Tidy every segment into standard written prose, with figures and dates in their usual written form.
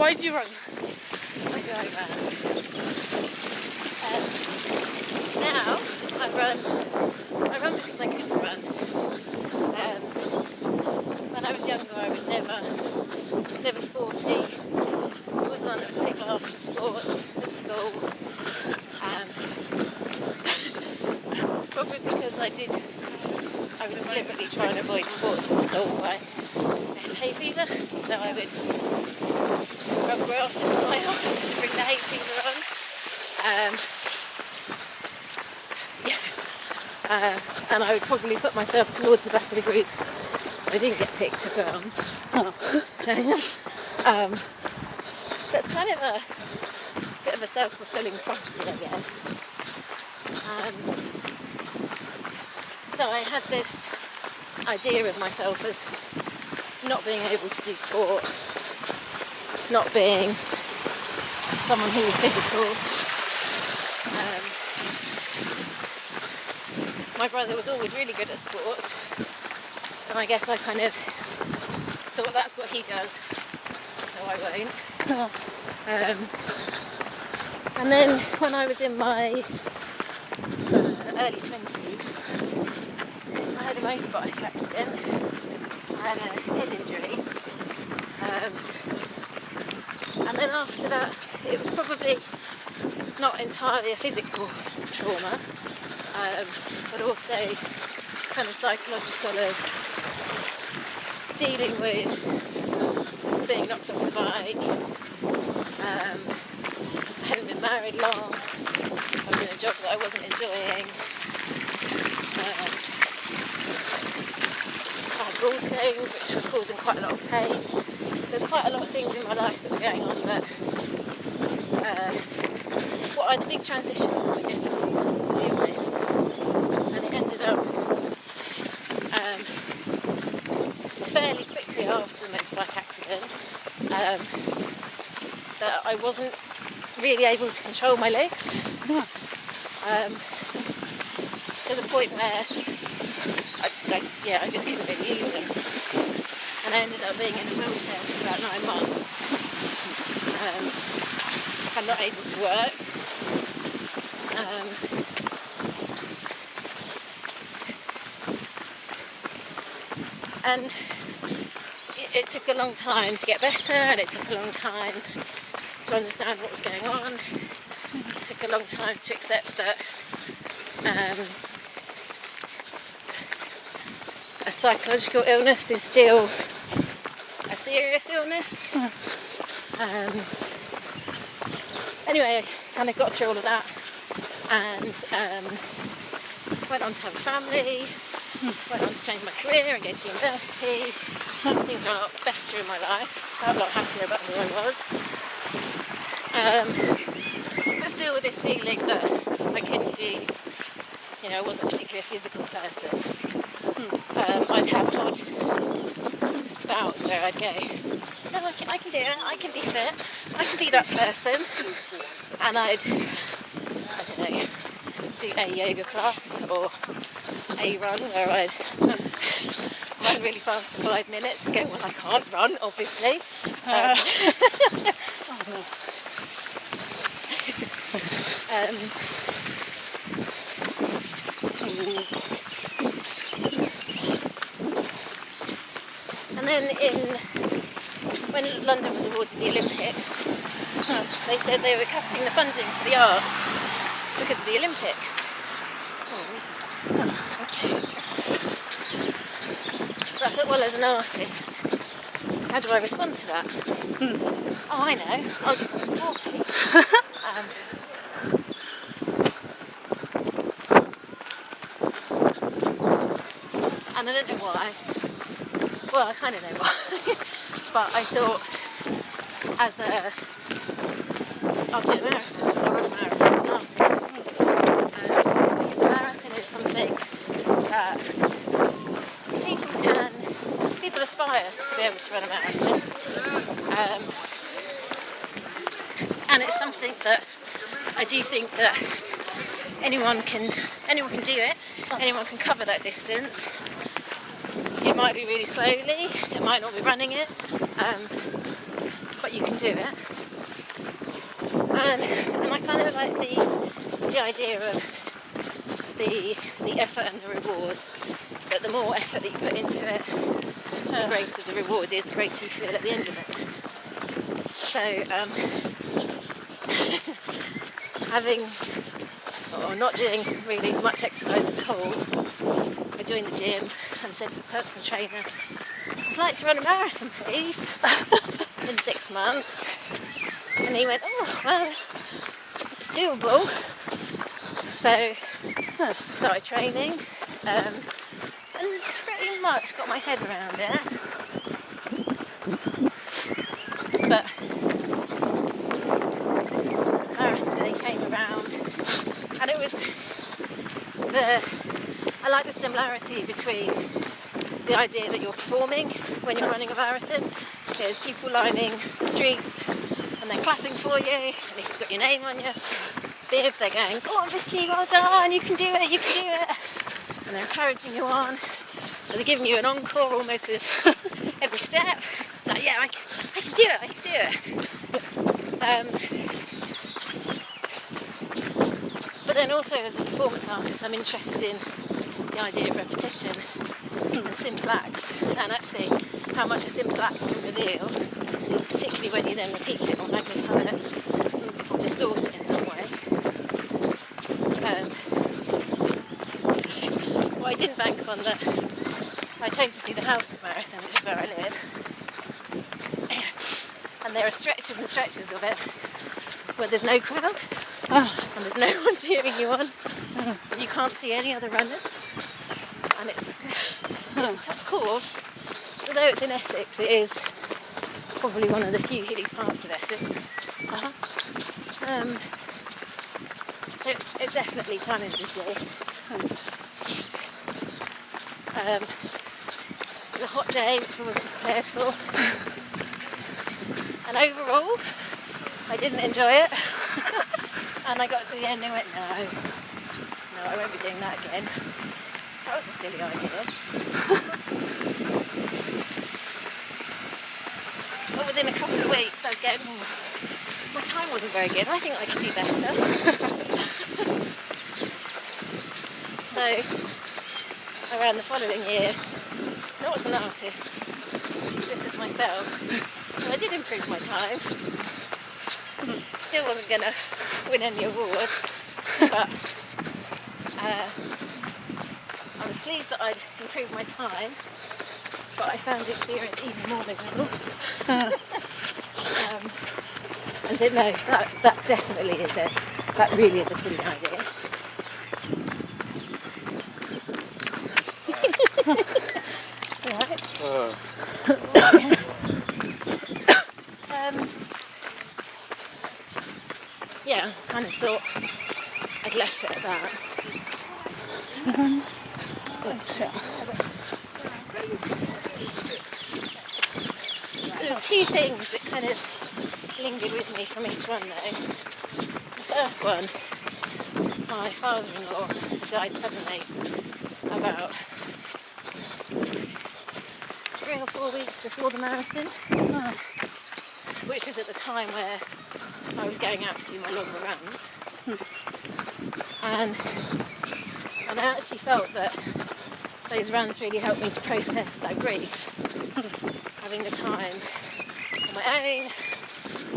why do you run? Why do I run? Now I run because I can run. When I was younger, I was never sporty. I was the one that was picked last for sports at school. Probably because I would deliberately try and avoid sports at school. I had hay fever, so I would rub grass into my eyes to bring the hay fever on. And I would probably put myself towards the back of the group so I didn't get picked as well. So it's kind of a bit of a self-fulfilling prophecy, I guess. So I had this idea of myself as not being able to do sport, not being someone who was physical. My brother was always really good at sports, and I guess I kind of thought that's what he does, so I won't. And then when I was in my early 20s, I had a motorbike accident. I had a head injury. And then after that, it was probably not entirely a physical trauma, but also kind of psychological, of dealing with being knocked off the bike. I hadn't been married long. I was in a job that I wasn't enjoying. I had gallstones, which were causing quite a lot of pain. There's quite a lot of things in my life that were going on that what are the big transitions that were difficult to deal with. And it ended up fairly quickly after the motorbike accident that I wasn't really able to control my legs. To the point where I just couldn't really use them. And I ended up being in a wheelchair for about 9 months. I'm not able to work. And it took a long time to get better, and it took a long time to understand what was going on. It took a long time to accept that a psychological illness is still a serious illness. Anyway, I kind of got through all of that and went on to have a family, went on to change my career and go to university. Things were a lot better in my life. I felt a lot happier about who I was. But still with this feeling that I couldn't do, I wasn't particularly a physical person. I'd have odd bouts where I'd go, no, I can do it, I can be fit, I can be that person. And I'd, I don't know, do a yoga class or a run where I'd run really fast for 5 minutes and go, well, I can't run, obviously. And then when London was awarded the Olympics, they said they were cutting the funding for the arts because of the Olympics. So I thought, well, as an artist, how do I respond to that? Oh, I know, I'll just be sporty. And I don't know why. Well, I kind of know why. But I thought, I'll do a marathon. I'll run a marathon as an artist. Because a marathon is something that people aspire to be able to run a marathon. And it's something that I do think that anyone can do it. Anyone can cover that distance. It might be really slowly, it might not be running it, but you can do it. And I kind of like the idea of the effort and the rewards, that the more effort that you put into it, the greater the reward is, the greater you feel at the end of it. So having, or not doing really much exercise at all, I joined the gym and said to the personal trainer, I'd like to run a marathon please, in 6 months. And he went, oh well, it's doable. So started training, and pretty much got my head around it. But marathon day came around, and it was I like the similarity between the idea that you're performing when you're running a marathon. There's people lining the streets and they're clapping for you, and if you've got your name on your bib, they're going, go on Vicki, well done, you can do it, and they're encouraging you on. So they're giving you an encore almost with every step. Like, yeah, I can do it. But then also as a performance artist, I'm interested in the idea of repetition and simple acts, and actually how much a simple act can reveal, particularly when you then repeat it or magnify it or distort it in some way. What I didn't bank on, that I chose to do the House Marathon, which is where I live, and there are stretches and stretches of it where there's no crowd and there's no one cheering you on, and you can't see any other runners, and it's a tough course. Although it's in Essex, it is probably one of the few hilly parts of Essex. It definitely challenges you. It was a hot day, which I wasn't prepared for. And overall, I didn't enjoy it. And I got to the end and went, no, I won't be doing that again. That was a silly idea. But within a couple of weeks, I was going, my time wasn't very good. I think I could do better. So I ran the following year, not as an artist, just as myself. And I did improve my time. Still wasn't going to win any awards, but I was pleased that I'd improved my time, but I found the experience even more miserable. And said, no, that definitely is it. That really is a silly idea. Right. Yeah, I kind of thought I'd left it at that. There were two things that kind of lingered with me from each one though. The first one, my father-in-law died suddenly about 3 or 4 weeks before the marathon, which is at the time where I was going out to do my longer runs. And I actually felt that those runs really helped me to process that grief. Having the time on my own,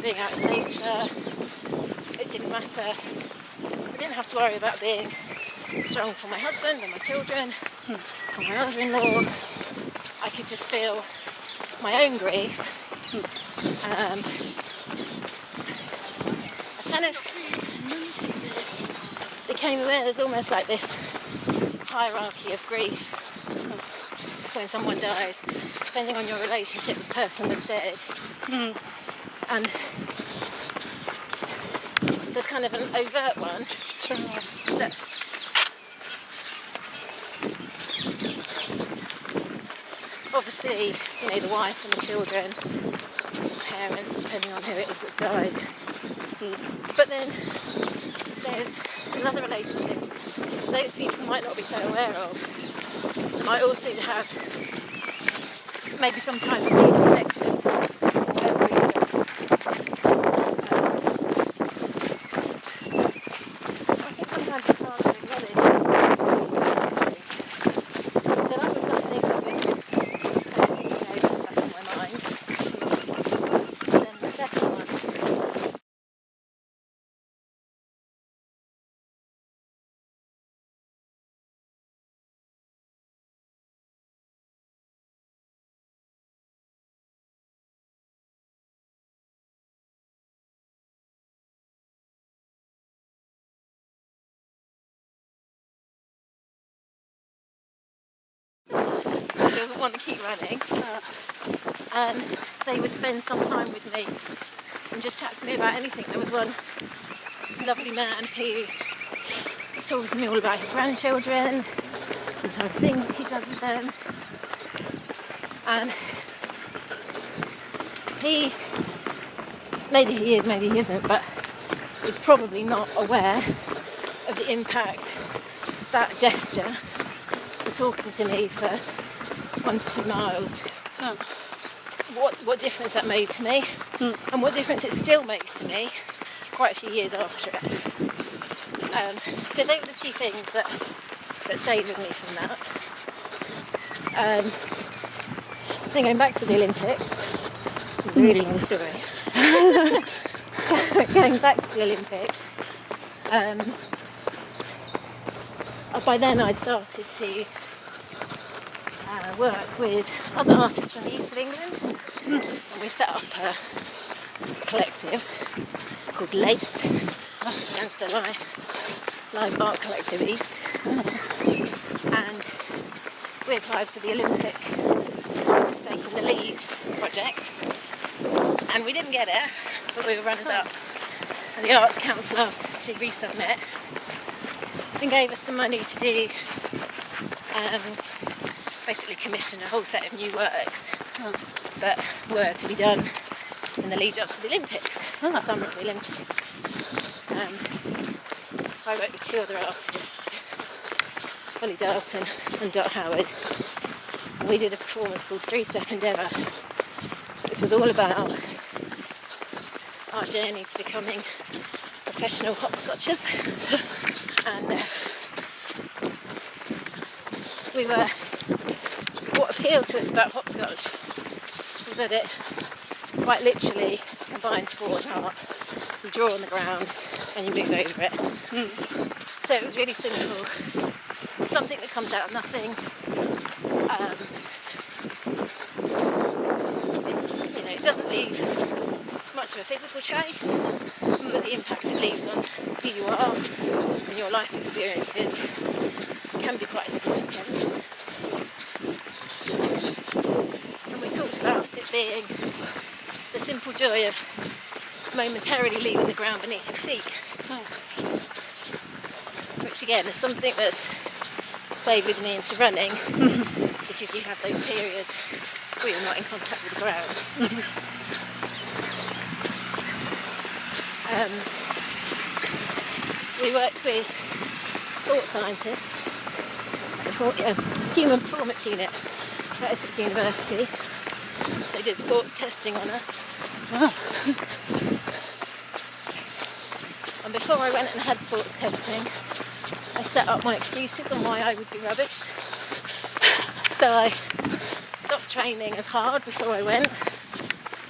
being out in nature, it didn't matter. I didn't have to worry about being strong for my husband and my children and my mother-in-law. I could just feel my own grief. I kind of became aware there's almost like this hierarchy of grief when someone dies, depending on your relationship with the person that's dead. And there's kind of an overt one that obviously, you know, the wife and the children, parents, depending on who it is that's died. But then there's other relationships those people might not be so aware of. Might also have maybe sometimes a deep connection for whatever reason doesn't want to keep running. And they would spend some time with me and just chat to me about anything. There was one lovely man who was talking to me all about his grandchildren and the type of things that he does with them. And he, maybe he is, maybe he isn't, but is probably not aware of the impact that gesture for talking to me for 1 to 2 miles, what difference that made to me, and what difference it still makes to me quite a few years after it. So they were the 2 things that stayed with me from that. Then going back to the Olympics, this is a really long story. Going back to the Olympics, by then I'd started to work with other artists from the east of England, and we set up a collective called LACE, which stands for Live Art Collective East, and we applied for the Olympic Artist Taking the Lead project, and we didn't get it, but we were runners up, and the Arts Council asked us to resubmit and gave us some money to do basically commission a whole set of new works that were to be done in the lead up to the Olympics, the summer of the Olympics. I worked with 2 other artists, Holly Darton and Dot Howard, and we did a performance called 3-Step Endeavour, which was all about our journey to becoming professional hopscotchers. And what appealed to us about hopscotch was that it quite literally combines sport and art. You draw on the ground and you move over it. So it was really simple, something that comes out of nothing. It doesn't leave much of a physical trace, but the impact it leaves on who you are and your life experiences can be quite significant. And we talked about it being the simple joy of momentarily leaving the ground beneath your feet, which again is something that's stayed with me into running, because you have those periods where you're not in contact with the ground. We worked with sports scientists at the Human Performance Unit at Essex University. They did sports testing on us. And before I went and had sports testing, I set up my excuses on why I would be rubbish. So I stopped training as hard before I went.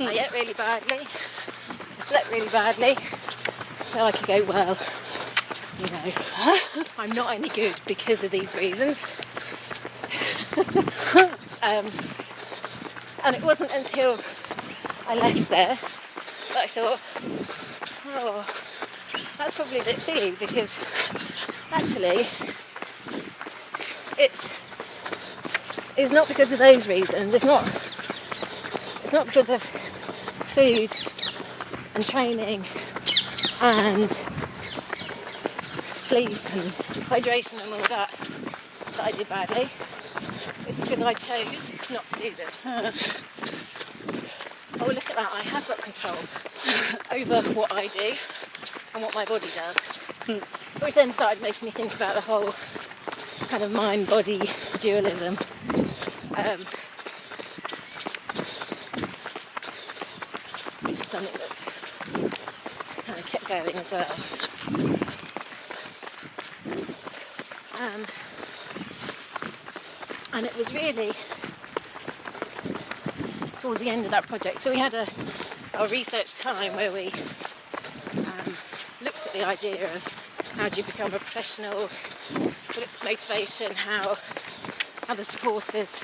I ate really badly. I slept really badly. So I could go, well, I'm not any good because of these reasons. And it wasn't until I left there that I thought, oh, that's probably a bit silly, because actually it's not because of those reasons. It's not because of food and training and sleep and hydration and all that I did badly. It's because I chose not to do them. Oh, look at that, I have got control over what I do and what my body does. Which then started making me think about the whole kind of mind-body dualism. Which is something that's kind of kept going as well. And it was really towards the end of that project. So we had a research time where we looked at the idea of how do you become a professional, we looked at motivation, how the supporters,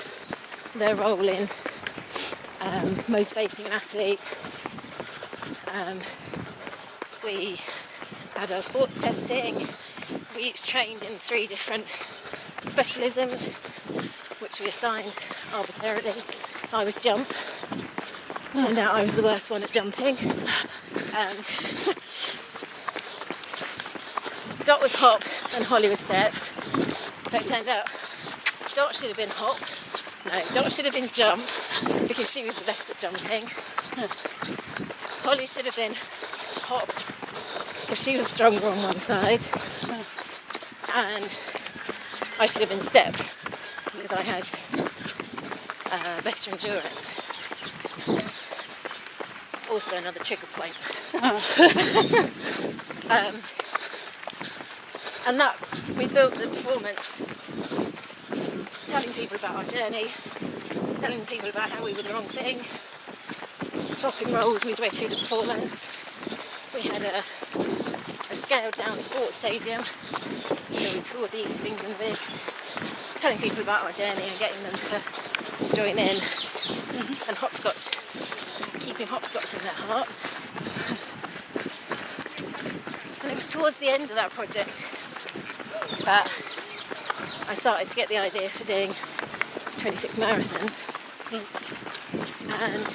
their role in motivating an athlete. We had our sports testing. We each trained in 3 different specialisms, which we assigned arbitrarily. I was jump. Turned out I was the worst one at jumping. Dot was hop and Holly was step. But it turned out Dot should have been hop. No, Dot should have been jump because she was the best at jumping. Holly should have been hop because she was stronger on one side. And I should have been step because I had better endurance. Also another trigger point. And that, we built the performance telling people about our journey, telling people about how we were the wrong thing, swapping roles midway through the performance. We had a scaled down sports stadium that we toured the east of England with, telling people about our journey and getting them to join in, and hopscotch, keeping hopscotch in their hearts. And it was towards the end of that project that I started to get the idea for doing 26 marathons. And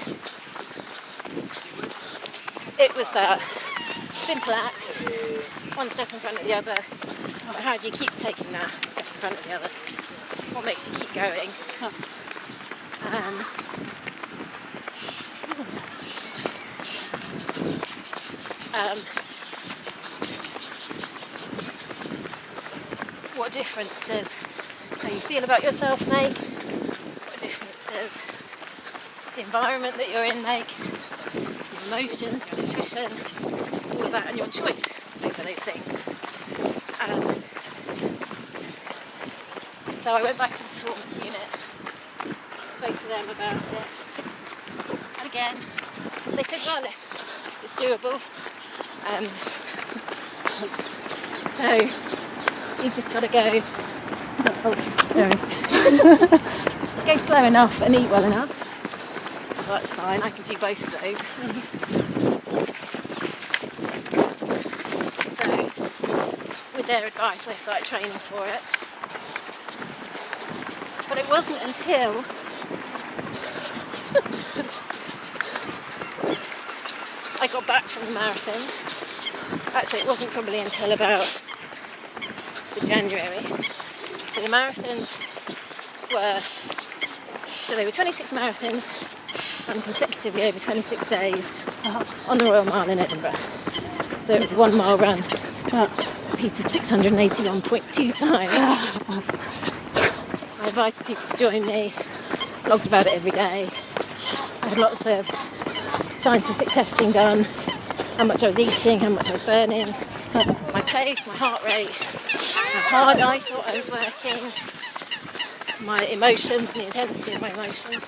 it was that simple act, one step in front of the other. But how do you keep taking that step in front of the other? What makes you keep going? What difference does how you feel about yourself make? What difference does the environment that you're in make? Your emotions, your nutrition, all of that, and your choice over those things. So I went back to the performance unit, spoke to them about it, and again, they said, well, it's doable. So you've just got to go go slow enough and eat well enough. So that's fine, I can do both of those. So with their advice I started training for it. But it wasn't until I got back from the marathons. Actually, it wasn't probably until about the January. So the marathons they were 26 marathons and consecutively over 26 days on the Royal Mile in Edinburgh. So it was a 1 mile run, repeated 681.2 times. I invited people to join me, blogged about it every day. I had lots of scientific testing done, how much I was eating, how much I was burning, my pace, my heart rate, how hard I thought I was working, my emotions and the intensity of my emotions.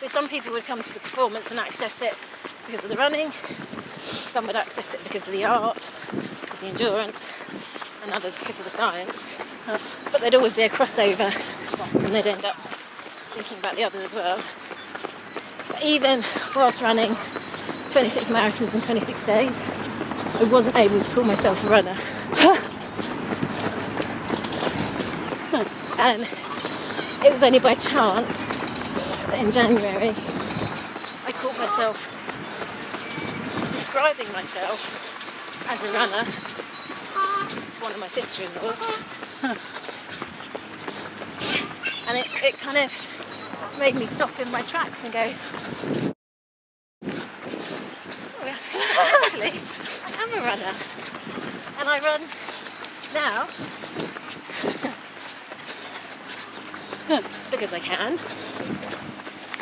So some people would come to the performance and access it because of the running, some would access it because of the art, the endurance, and others because of the science. But there'd always be a crossover and they'd end up thinking about the others as well. But even whilst running 26 marathons in 26 days, I wasn't able to call myself a runner. And it was only by chance that in January I caught myself describing myself as a runner to one of my sister-in-laws. And it kind of made me stop in my tracks and go, oh, actually, I am a runner. And I run now because I can.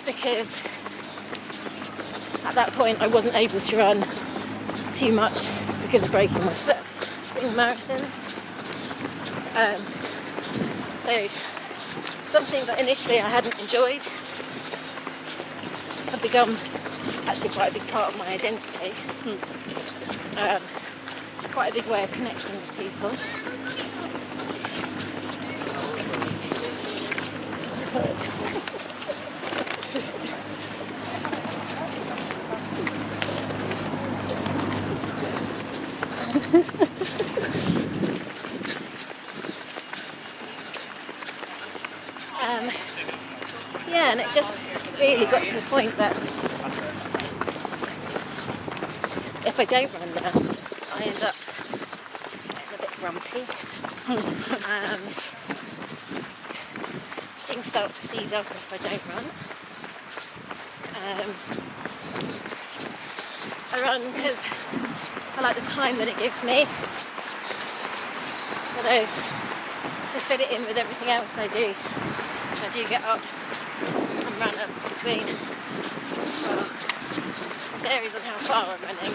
Because at that point I wasn't able to run too much because of breaking my foot doing marathons. So something that initially I hadn't enjoyed had become actually quite a big part of my identity. Quite a big way of connecting with people. Yeah, and it just really got to the point that if I don't run now, I end up getting a bit grumpy. Things start to seize up if I don't run. I run because I like the time that it gives me, although to fit it in with everything else I do get up and run up between, well, it varies on how far I'm running,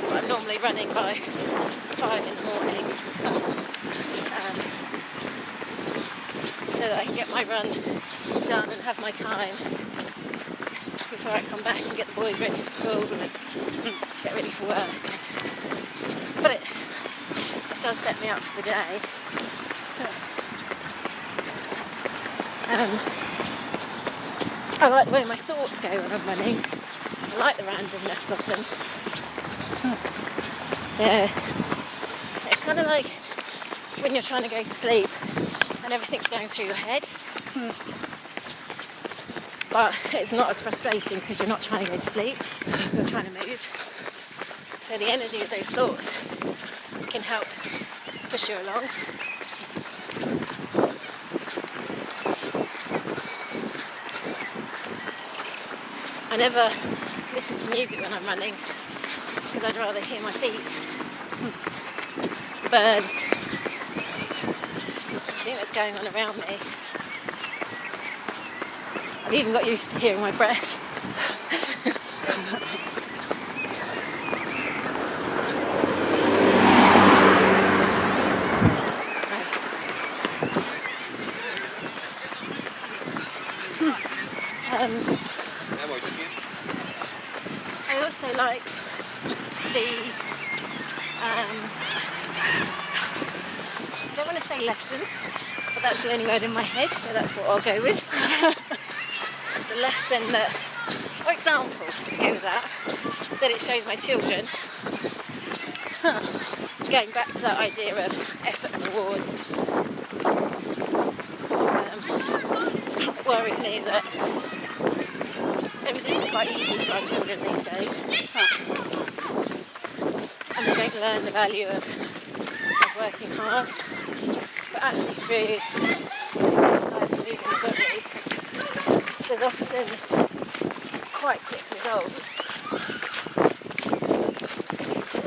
but I'm normally running by 5 in the morning, so that I can get my run done and have my time before I come back and get the boys ready for school and get ready for work. But it does set me up for the day. I like the way my thoughts go when I'm running. I like the randomness of them. Yeah. It's kind of like when you're trying to go to sleep and everything's going through your head. But it's not as frustrating because you're not trying to go to sleep, you're trying to move. So the energy of those thoughts can help push you along. I never listen to music when I'm running because I'd rather hear my feet, birds, everything that's going on around me. I've even got used to hearing my breath. I also like the, I don't want to say lesson, but that's the only word in my head, so that's what I'll go with. The lesson that, for example, let's go with that it shows my children. Going back to that idea of effort and reward. It worries me that everything's quite easy for our children these days. And they don't learn the value of working hard. But actually through exercise and moving the body, there's often quite quick results.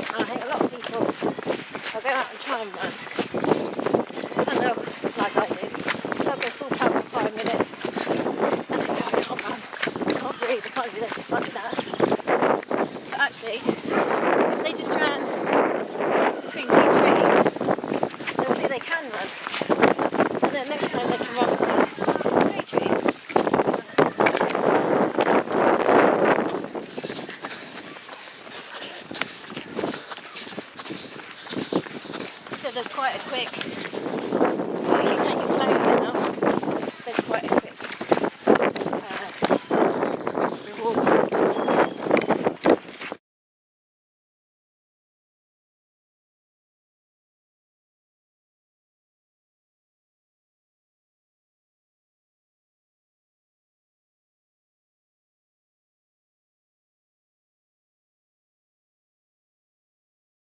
And I think a lot of people will go out and try and run